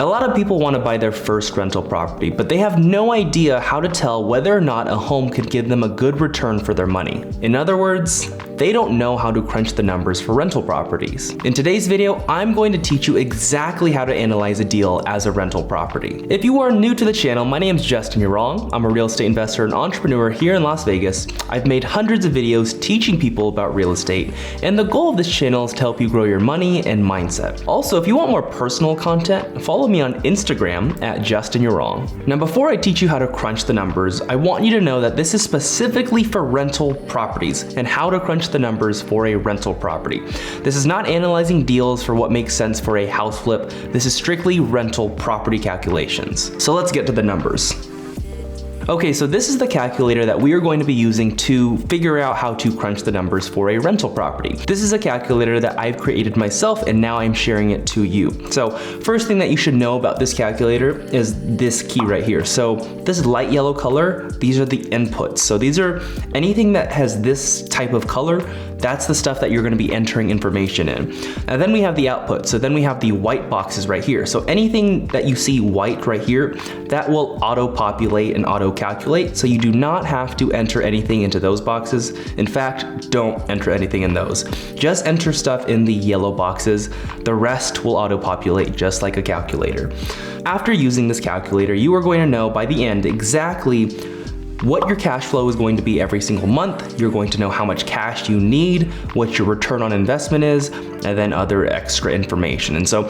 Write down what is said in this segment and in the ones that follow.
A lot of people want to buy their first rental property, but they have no idea how to tell whether or not a home could give them a good return for their money. In other words, they don't know how to crunch the numbers for rental properties. In today's video, I'm going to teach you exactly how to analyze a deal as a rental property. If you are new to the channel, my name is Justin Yurong. I'm a real estate investor and entrepreneur here in Las Vegas. I've made hundreds of videos teaching people about real estate, and the goal of this channel is to help you grow your money and mindset. Also, if you want more personal content, follow me on Instagram at Justin Yurong. Now, before I teach you how to crunch the numbers, I want you to know that this is specifically for rental properties and how to crunch the numbers for a rental property. This is not analyzing deals for what makes sense for a house flip. This is strictly rental property calculations. So let's get to the numbers. Okay, so this is the calculator that we are going to be using to figure out how to crunch the numbers for a rental property. This is a calculator that I've created myself, and now I'm sharing it to you. So first thing that you should know about this calculator is this key right here. So this light yellow color, these are the inputs. So these are anything that has this type of color, that's the stuff that you're gonna be entering information in. And then we have the output. So then we have the white boxes right here. So anything that you see white right here, that will auto-populate and auto-calculate. So you do not have to enter anything into those boxes. In fact, don't enter anything in those. Just enter stuff in the yellow boxes. The rest will auto-populate just like a calculator. After using this calculator, you are going to know by the end exactly what your cash flow is going to be every single month. You're going to know how much cash you need, what your return on investment is, and then other extra information. And so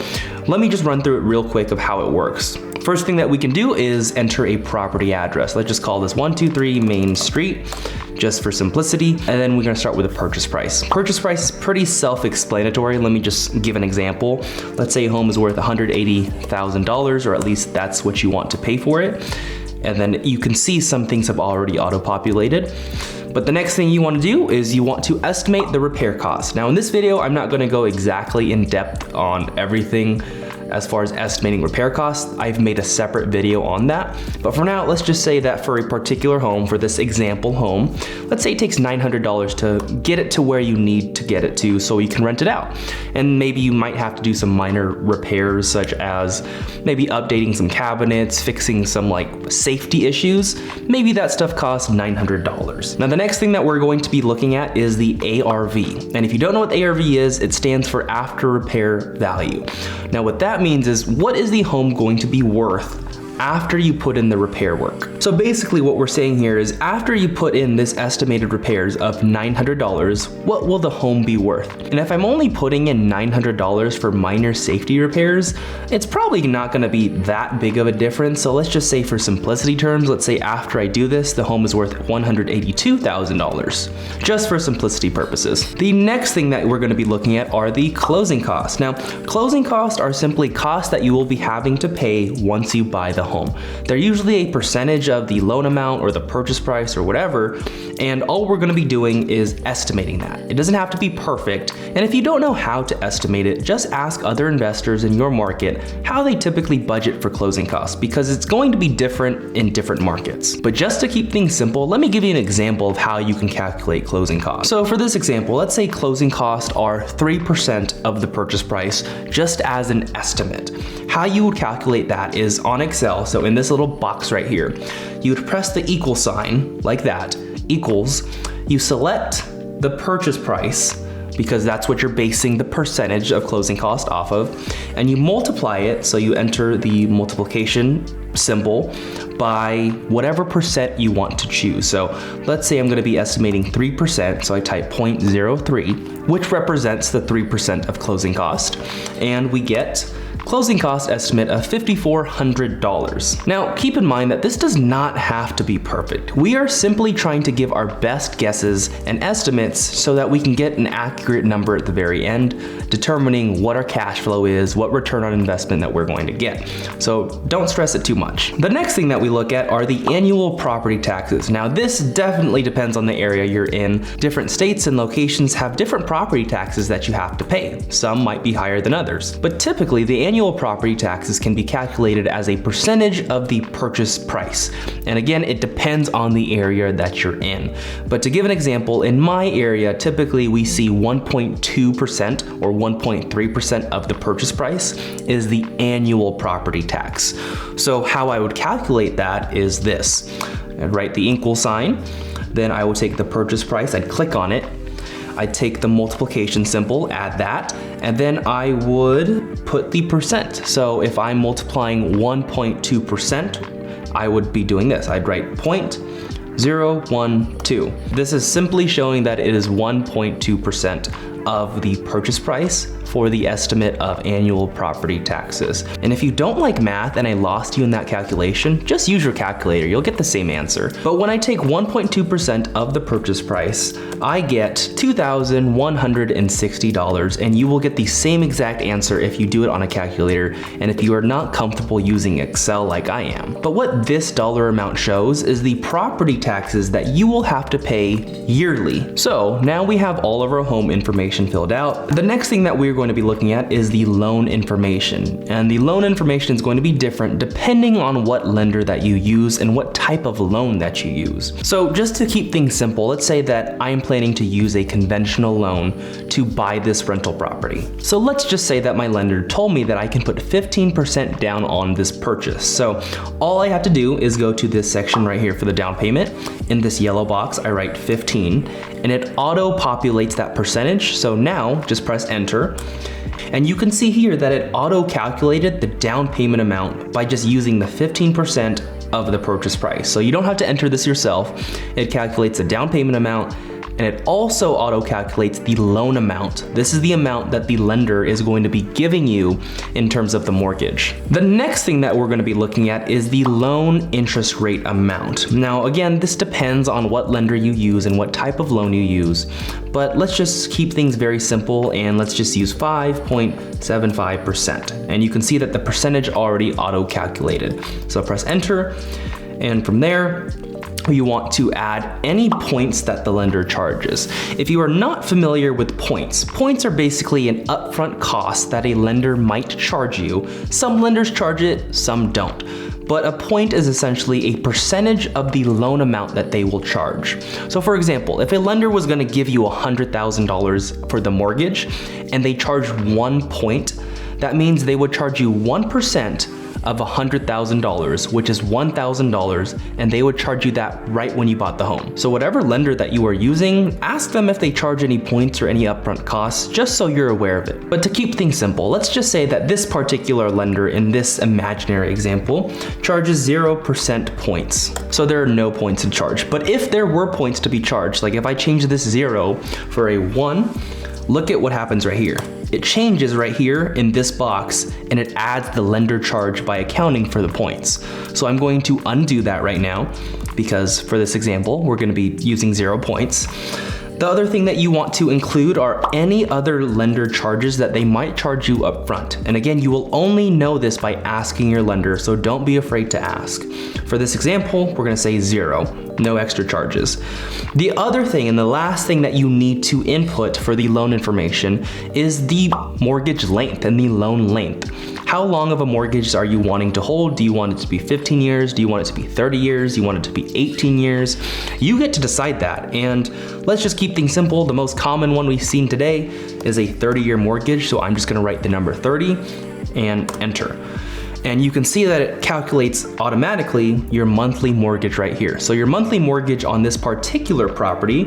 let me just run through it real quick of how it works. First thing that we can do is enter a property address. Let's just call this 123 Main Street, just for simplicity. And then we're gonna start with a purchase price. Purchase price is pretty self-explanatory. Let me just give an example. Let's say a home is worth $180,000, or at least that's what you want to pay for it. And then you can see some things have already auto-populated. But the next thing you want to do is you want to estimate the repair cost. Now in this video, I'm not going to go exactly in depth on everything as far as estimating repair costs. I've made a separate video on that. But for now, let's just say that for a particular home, for this example home, let's say it takes $900 to get it to where you need to get it to so you can rent it out. And maybe you might have to do some minor repairs, such as maybe updating some cabinets, fixing some like safety issues. Maybe that stuff costs $900. Now the next thing that we're going to be looking at is the ARV. And if you don't know what ARV is, it stands for after repair value. Now what that means is, what is the home going to be worth after you put in the repair work? So basically what we're saying here is, after you put in this estimated repairs of $900, what will the home be worth? And if I'm only putting in $900 for minor safety repairs, it's probably not gonna be that big of a difference. So let's just say for simplicity terms, let's say after I do this, the home is worth $182,000, just for simplicity purposes. The next thing that we're gonna be looking at are the closing costs. Now, closing costs are simply costs that you will be having to pay once you buy the home. They're usually a percentage of the loan amount or the purchase price or whatever, and all we're gonna be doing is estimating that. It doesn't have to be perfect, and if you don't know how to estimate it, just ask other investors in your market how they typically budget for closing costs, because it's going to be different in different markets. But just to keep things simple, let me give you an example of how you can calculate closing costs. So for this example, let's say closing costs are 3% of the purchase price, just as an estimate. How you would calculate that is on Excel. So in this little box right here, you would press the equal sign like that, equals, you select the purchase price, because that's what you're basing the percentage of closing cost off of, and you multiply it, so you enter the multiplication symbol by whatever percent you want to choose. So let's say I'm going to be estimating 3%, so I type 0.03, which represents the 3% of closing cost, and we get closing cost estimate of $5,400. Now, keep in mind that this does not have to be perfect. We are simply trying to give our best guesses and estimates so that we can get an accurate number at the very end, determining what our cash flow is, what return on investment that we're going to get. So don't stress it too much. The next thing that we look at are the annual property taxes. Now, this definitely depends on the area you're in. Different states and locations have different property taxes that you have to pay. Some might be higher than others, but typically the annual property taxes can be calculated as a percentage of the purchase price. And again, it depends on the area that you're in. But to give an example, in my area, typically we see 1.2% or 1.3% of the purchase price is the annual property tax. So how I would calculate that is this. I'd write the equal sign, then I would take the purchase price, I'd click on it, I'd take the multiplication symbol, add that, and then I would put the percent. So if I'm multiplying 1.2%, I would be doing this. I'd write 0.012. This is simply showing that it is 1.2% of the purchase price for the estimate of annual property taxes. And if you don't like math and I lost you in that calculation, just use your calculator, you'll get the same answer. But when I take 1.2% of the purchase price, I get $2,160, and you will get the same exact answer if you do it on a calculator and if you are not comfortable using Excel like I am. But what this dollar amount shows is the property taxes that you will have to pay yearly. So now we have all of our home information filled out. The next thing that we're going to be looking at is the loan information. And the loan information is going to be different depending on what lender that you use and what type of loan that you use. So just to keep things simple, let's say that I'm planning to use a conventional loan to buy this rental property. So let's just say that my lender told me that I can put 15% down on this purchase. So all I have to do is go to this section right here for the down payment. In this yellow box, I write 15, and it auto-populates that percentage. So now just press enter. And you can see here that it auto-calculated the down payment amount by just using the 15% of the purchase price. So you don't have to enter this yourself. It calculates the down payment amount, and it also auto-calculates the loan amount. This is the amount that the lender is going to be giving you in terms of the mortgage. The next thing that we're going to be looking at is the loan interest rate amount. Now again, this depends on what lender you use and what type of loan you use, but let's just keep things very simple and let's just use 5.75%. And you can see that the percentage already auto-calculated. So press enter, and from there, you want to add any points that the lender charges. If you are not familiar with points, points are basically an upfront cost that a lender might charge you. Some lenders charge it, some don't. But a point is essentially a percentage of the loan amount that they will charge. So for example, if a lender was gonna give you $100,000 for the mortgage and they charged 1 point, that means they would charge you 1% of $100,000, which is $1,000, and they would charge you that right when you bought the home. So whatever lender that you are using, ask them if they charge any points or any upfront costs, just so you're aware of it. But to keep things simple, let's just say that this particular lender in this imaginary example charges 0% points. So there are no points to charge. But if there were points to be charged, like if I change this 0 for a 1, look at what happens right here. It changes right here in this box and it adds the lender charge by accounting for the points. So I'm going to undo that right now because for this example, we're going to be using 0 points. The other thing that you want to include are any other lender charges that they might charge you up front. And again, you will only know this by asking your lender, so don't be afraid to ask. For this example, we're gonna say 0, no extra charges. The other thing and the last thing that you need to input for the loan information is the mortgage length and the loan length. How long of a mortgage are you wanting to hold? Do you want it to be 15 years? Do you want it to be 30 years? Do you want it to be 18 years? You get to decide that. And let's just keep things simple. The most common one we've seen today is a 30-year mortgage. So I'm just gonna write the number 30 and enter. And you can see that it calculates automatically your monthly mortgage right here. So your monthly mortgage on this particular property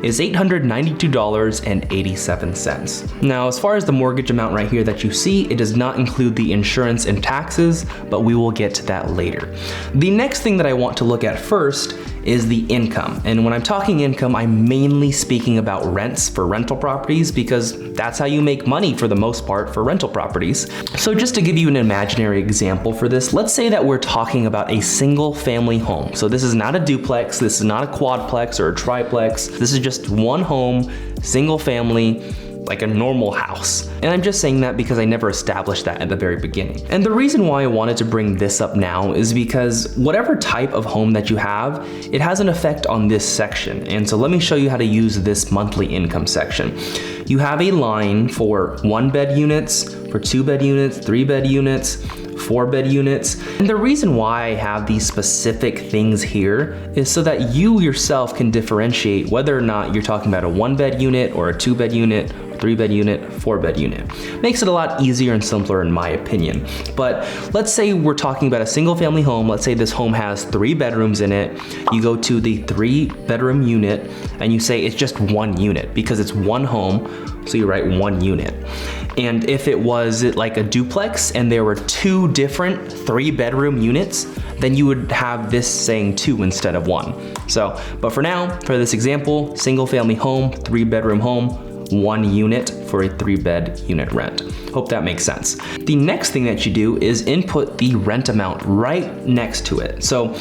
is $892.87. Now, as far as the mortgage amount right here that you see, it does not include the insurance and taxes, but we will get to that later. The next thing that I want to look at first is the income. And when I'm talking income, I'm mainly speaking about rents for rental properties because that's how you make money for the most part for rental properties. So just to give you an imaginary example for this, let's say that we're talking about a single family home. So this is not a duplex, this is not a quadplex or a triplex. This is just one home, single family, like a normal house. And I'm just saying that because I never established that at the very beginning. And the reason why I wanted to bring this up now is because whatever type of home that you have, it has an effect on this section. And so let me show you how to use this monthly income section. You have a line for 1-bed units, for 2-bed units, 3-bed units, 4-bed units. And the reason why I have these specific things here is so that you yourself can differentiate whether or not you're talking about a 1-bed unit or a 2-bed unit, 3-bed unit, 4-bed unit. Makes it a lot easier and simpler in my opinion. But let's say we're talking about a single family home. Let's say this home has 3 bedrooms in it. You go to the 3-bedroom unit and you say it's just 1 unit because it's one home. So you write 1 unit. And if it was like a duplex and there were 2 different 3-bedroom units, then you would have this saying 2 instead of 1. So, but for now, for this example, single family home, 3-bedroom home, 1 unit for a 3-bed unit rent. Hope that makes sense. The next thing that you do is input the rent amount right next to it. So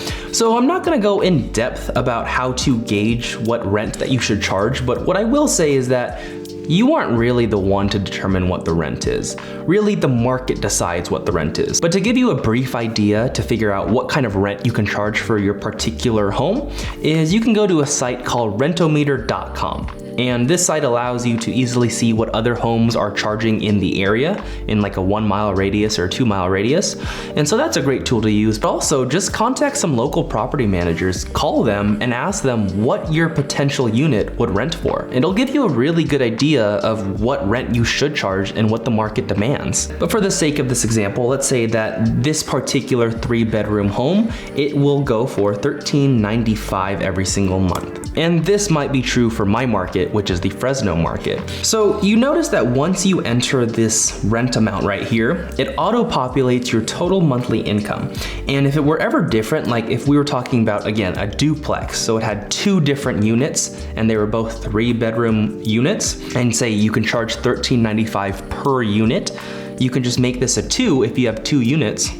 I'm not gonna go in depth about how to gauge what rent that you should charge, but what I will say is that you aren't really the one to determine what the rent is. Really, the market decides what the rent is. But to give you a brief idea to figure out what kind of rent you can charge for your particular home is you can go to a site called rentometer.com. And this site allows you to easily see what other homes are charging in the area in like a 1-mile radius or a 2-mile radius. And so that's a great tool to use, but also just contact some local property managers, call them and ask them what your potential unit would rent for. It'll give you a really good idea of what rent you should charge and what the market demands. But for the sake of this example, let's say that this particular 3-bedroom home, it will go for $13.95 every single month. And this might be true for my market, which is the Fresno market. So you notice that once you enter this rent amount right here, it auto-populates your total monthly income. And if it were ever different, like if we were talking about, again, a duplex, so it had 2 different units and they were both 3-bedroom units, and say you can charge $13.95 per unit, you can just make this a 2 if you have 2 units,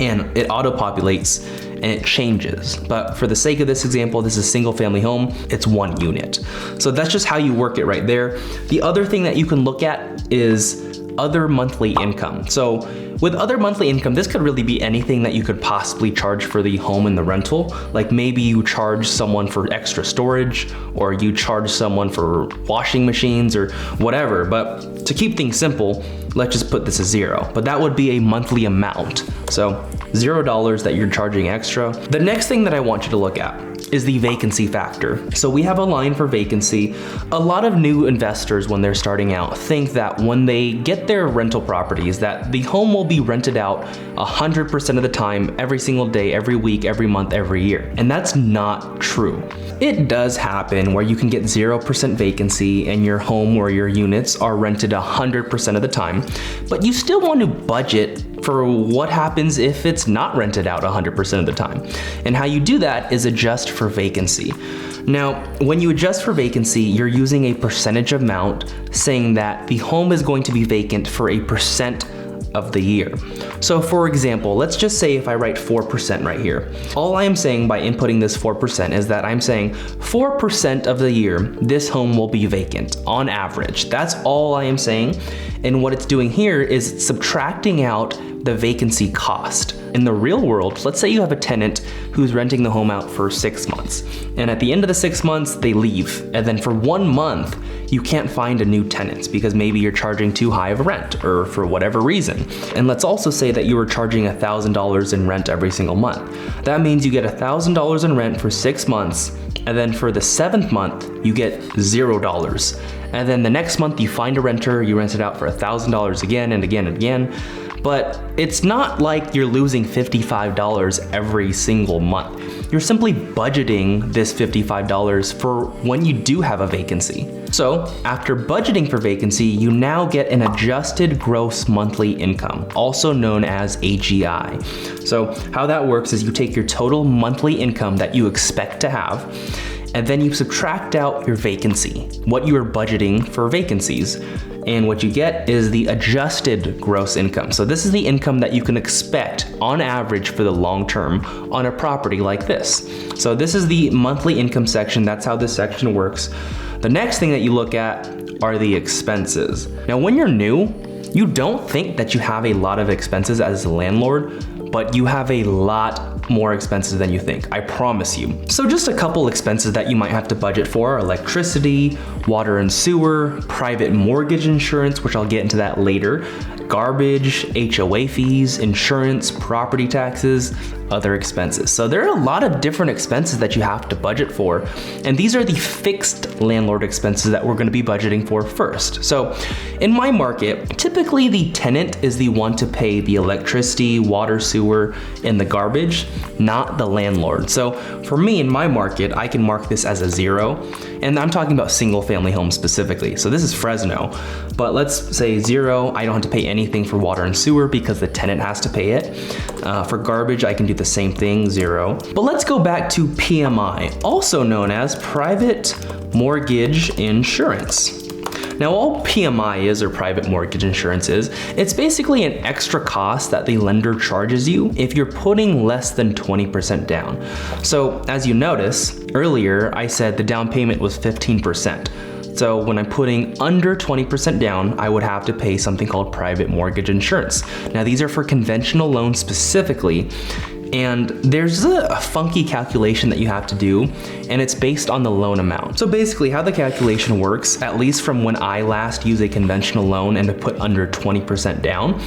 and it auto-populates and it changes. But for the sake of this example, this is a single family home, it's 1 unit. So that's just how you work it right there. The other thing that you can look at is other monthly income. So with other monthly income, this could really be anything that you could possibly charge for the home and the rental. Like maybe you charge someone for extra storage, or you charge someone for washing machines or whatever. But to keep things simple, let's just put this as 0. But that would be a monthly amount. So $0 that you're charging extra. The next thing that I want you to look at is the vacancy factor. So we have a line for vacancy. A lot of new investors, when they're starting out, think that when they get their rental properties, that the home will be rented out 100% of the time, every single day, every week, every month, every year. And that's not true. It does happen where you can get 0% vacancy and your home or your units are rented 100% of the time, but you still want to budget for what happens if it's not rented out 100% of the time. And how you do that is adjust for vacancy. Now, when you adjust for vacancy, you're using a percentage amount saying that the home is going to be vacant for a percent of the year. So for example, let's just say if I write 4% right here. All I am saying by inputting this 4% is that I'm saying 4% of the year, this home will be vacant on average. That's all I am saying. And what it's doing here is it's subtracting out the vacancy cost. In the real world, let's say you have a tenant who's renting the home out for 6 months. And at the end of the 6 months, they leave. And then for 1 month, you can't find a new tenant because maybe you're charging too high of a rent or for whatever reason. And let's also say that you were charging $1,000 in rent every single month. That means you get $1,000 in rent for 6 months. And then for the 7th month, you get $0. And then the next month you find a renter, you rent it out for $1,000 again and again and again. But it's not like you're losing $55 every single month. You're simply budgeting this $55 for when you do have a vacancy. So after budgeting for vacancy, you now get an adjusted gross monthly income, also known as AGI. So how that works is you take your total monthly income that you expect to have, and then you subtract out your vacancy, what you are budgeting for vacancies. And what you get is the adjusted gross income. So this is the income that you can expect on average for the long term on a property like this. So this is the monthly income section. That's how this section works. The next thing that you look at are the expenses. Now, when you're new, you don't think that you have a lot of expenses as a landlord, but you have a lot more expenses than you think, I promise you. So just a couple expenses that you might have to budget for are electricity, water and sewer, private mortgage insurance, which I'll get into that later, garbage, HOA fees, insurance, property taxes, other expenses. So there are a lot of different expenses that you have to budget for, and these are the fixed landlord expenses that we're going to be budgeting for first. So in my market, typically the tenant is the one to pay the electricity, water, sewer, and the garbage, not the landlord. So for me in my market, I can mark this as a 0, and I'm talking about single family homes specifically. So this is Fresno, but let's say 0, I don't have to pay anything for water and sewer because the tenant has to pay it. For garbage, I can do the same thing, 0. But let's go back to PMI, also known as private mortgage insurance. Now, all PMI is, or private mortgage insurance is, it's basically an extra cost that the lender charges you if you're putting less than 20% down. So as you notice, earlier I said the down payment was 15%. So when I'm putting under 20% down, I would have to pay something called private mortgage insurance. Now, these are for conventional loans specifically, and there's a funky calculation that you have to do, and it's based on the loan amount. So basically how the calculation works, at least from when I last used a conventional loan and to put under 20% down,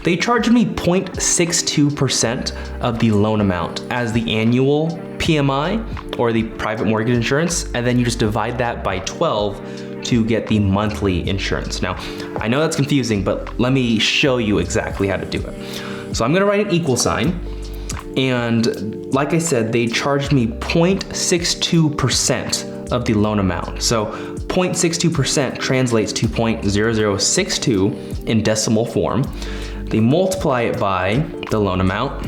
they charged me 0.62% of the loan amount as the annual PMI or the private mortgage insurance, and then you just divide that by 12 to get the monthly insurance. Now, I know that's confusing, but let me show you exactly how to do it. So I'm gonna write an equal sign, and like I said, they charged me 0.62% of the loan amount. So 0.62% translates to 0.0062 in decimal form. They multiply it by the loan amount,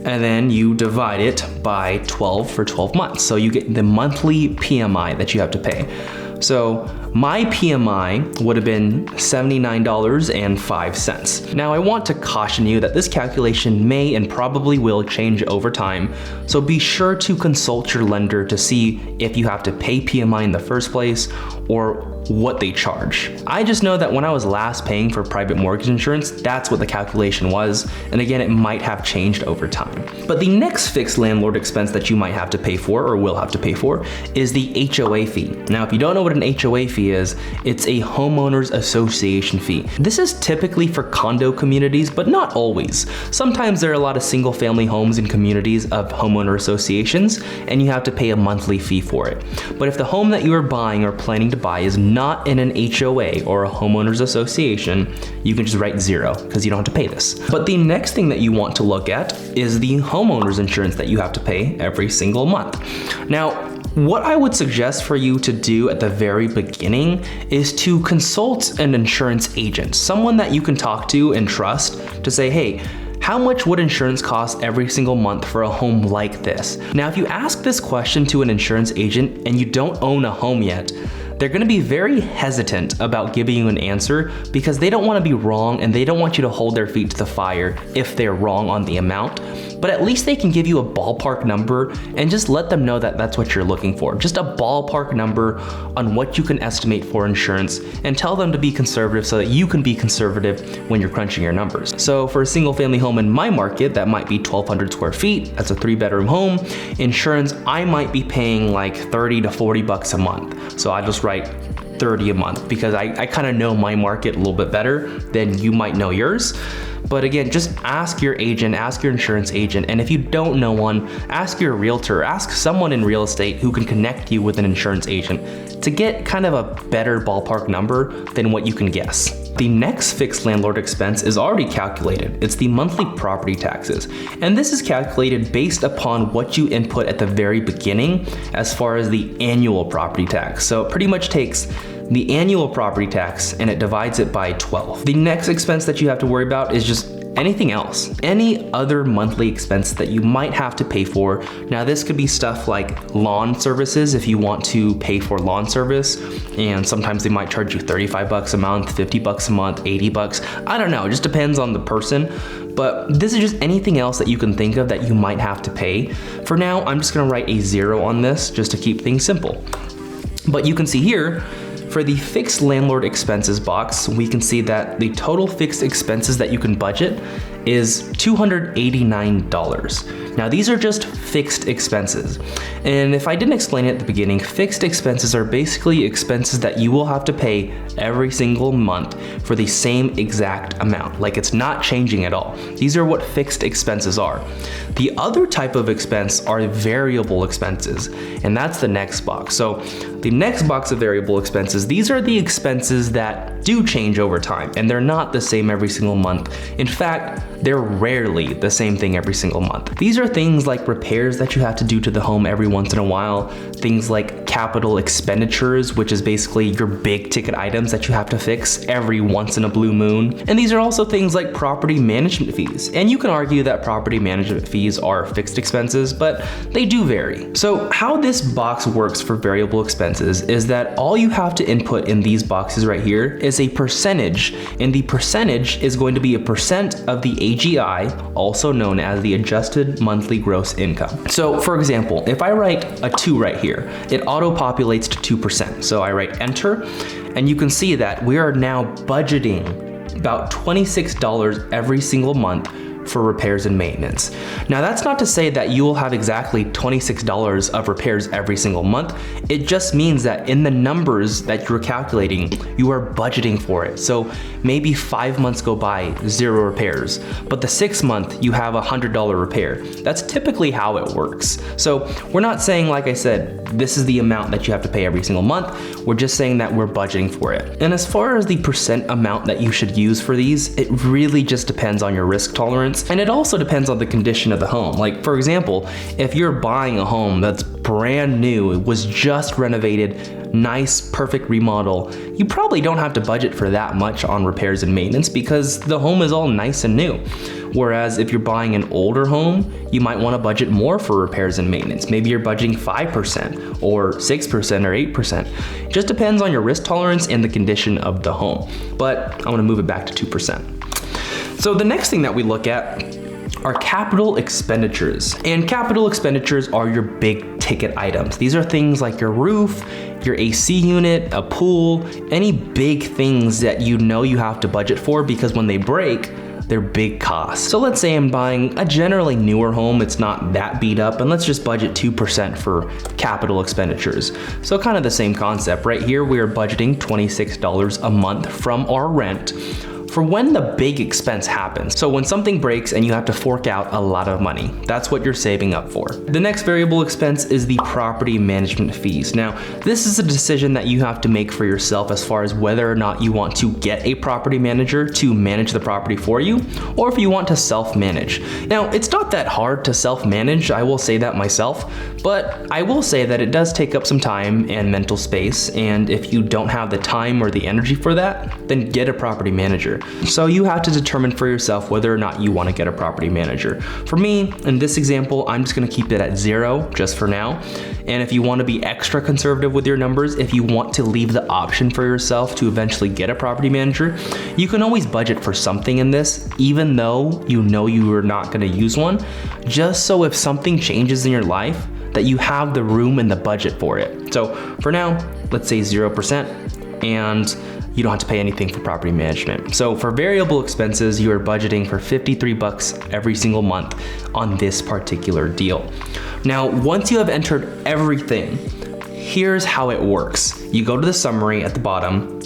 and then you divide it by 12 for 12 months. So you get the monthly PMI that you have to pay. So my PMI would have been $79.05. Now, I want to caution you that this calculation may and probably will change over time, so be sure to consult your lender to see if you have to pay PMI in the first place or what they charge. I just know that when I was last paying for private mortgage insurance, that's what the calculation was, and again, it might have changed over time. But the next fixed landlord expense that you might have to pay for or will have to pay for is the HOA fee. Now, if you don't know what an HOA fee is, it's a homeowners association fee. This is typically for condo communities, but not always. Sometimes there are a lot of single family homes in communities of homeowner associations, and you have to pay a monthly fee for it. But if the home that you are buying or planning to buy is not in an HOA or a homeowners association, you can just write 0 because you don't have to pay this. But the next thing that you want to look at is the homeowners insurance that you have to pay every single month. Now, what I would suggest for you to do at the very beginning is to consult an insurance agent, someone that you can talk to and trust, to say, hey, how much would insurance cost every single month for a home like this? Now, if you ask this question to an insurance agent and you don't own a home yet, they're gonna be very hesitant about giving you an answer because they don't wanna be wrong and they don't want you to hold their feet to the fire if they're wrong on the amount. But at least they can give you a ballpark number and just let them know that that's what you're looking for. Just a ballpark number on what you can estimate for insurance, and tell them to be conservative so that you can be conservative when you're crunching your numbers. So for a single family home in my market, that might be 1,200 square feet. That's a 3-bedroom home. Insurance, I might be paying like 30 to 40 bucks a month. So I just write 30 a month because I kind of know my market a little bit better than you might know yours. But again, just ask your agent, ask your insurance agent, and if you don't know one, ask your realtor, ask someone in real estate who can connect you with an insurance agent to get kind of a better ballpark number than what you can guess. The next fixed landlord expense is already calculated. It's the monthly property taxes. And this is calculated based upon what you input at the very beginning as far as the annual property tax. So it pretty much takes the annual property tax and it divides it by 12. The next expense that you have to worry about is just anything else, any other monthly expense that you might have to pay for. Now, this could be stuff like lawn services if you want to pay for lawn service, and sometimes they might charge you 35 bucks a month, 50 bucks a month, 80 bucks. I don't know, it just depends on the person. But this is just anything else that you can think of that you might have to pay. For now, I'm just gonna write a 0 on this just to keep things simple. But you can see here, For the fixed landlord expenses box, we can see that the total fixed expenses that you can budget is $289. Now these are just fixed expenses. And if I didn't explain it at the beginning, fixed expenses are basically expenses that you will have to pay every single month for the same exact amount. Like it's not changing at all. These are what fixed expenses are. The other type of expense are variable expenses, and that's the next box. So the next box of variable expenses, these are the expenses that do change over time, and they're not the same every single month. In fact, they're rarely the same thing every single month. These are things like repairs that you have to do to the home every once in a while, things like capital expenditures, which is basically your big ticket items that you have to fix every once in a blue moon. And these are also things like property management fees. And you can argue that property management fees are fixed expenses, but they do vary. So how this box works for variable expenses is that all you have to input in these boxes right here is a percentage, and the percentage is going to be a percent of the AGI, also known as the adjusted monthly gross income. So for example, if I write a 2 right here, it auto-populates to 2%. So I write enter, and you can see that we are now budgeting about $26 every single month for repairs and maintenance. Now that's not to say that you will have exactly $26 of repairs every single month. It just means that in the numbers that you're calculating, you are budgeting for it. So maybe 5 months go by, 0 repairs, but the 6th month you have a $100 repair. That's typically how it works. So we're not saying, like I said, this is the amount that you have to pay every single month. We're just saying that we're budgeting for it. And as far as the percent amount that you should use for these, it really just depends on your risk tolerance. And it also depends on the condition of the home. Like for example, if you're buying a home that's brand new, it was just renovated, nice, perfect remodel, you probably don't have to budget for that much on repairs and maintenance because the home is all nice and new. Whereas if you're buying an older home, you might want to budget more for repairs and maintenance. Maybe you're budgeting 5% or 6% or 8%. It just depends on your risk tolerance and the condition of the home. But I'm gonna move it back to 2%. So the next thing that we look at are capital expenditures. And capital expenditures are your big ticket items. These are things like your roof, your AC unit, a pool, any big things that you know you have to budget for because when they break, they're big costs. So let's say I'm buying a generally newer home, it's not that beat up, and let's just budget 2% for capital expenditures. So kind of the same concept. Right here, we are budgeting $26 a month from our rent for when the big expense happens. So when something breaks and you have to fork out a lot of money, that's what you're saving up for. The next variable expense is the property management fees. Now, this is a decision that you have to make for yourself as far as whether or not you want to get a property manager to manage the property for you, or if you want to self-manage. Now, it's not that hard to self-manage, I will say that myself, but I will say that it does take up some time and mental space, and if you don't have the time or the energy for that, then get a property manager. So you have to determine for yourself whether or not you want to get a property manager. For me, in this example, I'm just going to keep it at 0 just for now. And if you want to be extra conservative with your numbers, if you want to leave the option for yourself to eventually get a property manager, you can always budget for something in this, even though you know you are not going to use one, just so if something changes in your life, that you have the room and the budget for it. So for now, let's say 0%, and you don't have to pay anything for property management. So for variable expenses, you are budgeting for $53 every single month on this particular deal. Now, once you have entered everything, here's how it works. You go to the summary at the bottom,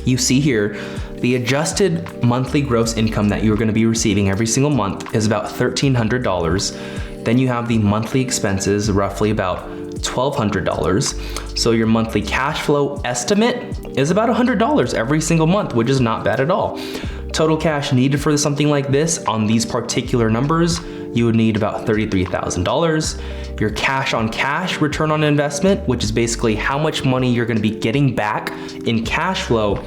you see here, the adjusted monthly gross income that you're gonna be receiving every single month is about $1,300. Then you have the monthly expenses, roughly about $1,200. So your monthly cash flow estimate is about $100 every single month, which is not bad at all. Total cash needed for something like this on these particular numbers, you would need about $33,000. Your cash on cash return on investment, which is basically how much money you're gonna be getting back in cash flow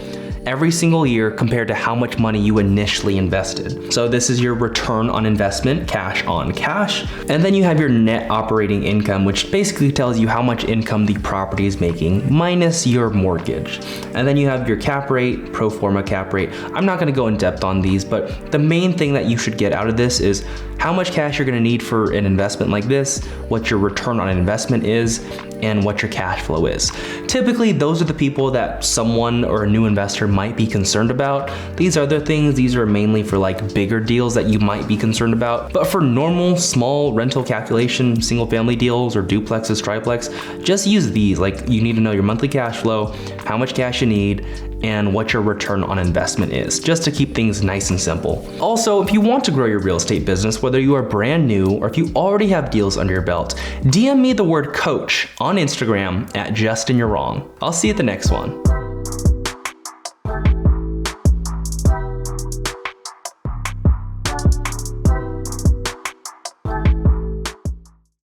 every single year compared to how much money you initially invested. So this is your return on investment, cash on cash. And then you have your net operating income, which basically tells you how much income the property is making minus your mortgage. And then you have your cap rate, pro forma cap rate. I'm not gonna go in depth on these, but the main thing that you should get out of this is how much cash you're gonna need for an investment like this, what your return on investment is, and what your cash flow is. Typically, those are the people that someone or a new investor might be concerned about. These other things, these are mainly for like bigger deals that you might be concerned about. But for normal, small rental calculation, single family deals or duplexes, triplex, just use these. Like you need to know your monthly cash flow, how much cash you need, and what your return on investment is, just to keep things nice and simple. Also, if you want to grow your real estate business, whether you are brand new or if you already have deals under your belt, DM me the word coach on Instagram at JustinYou'reWrong. I'll see you at the next one.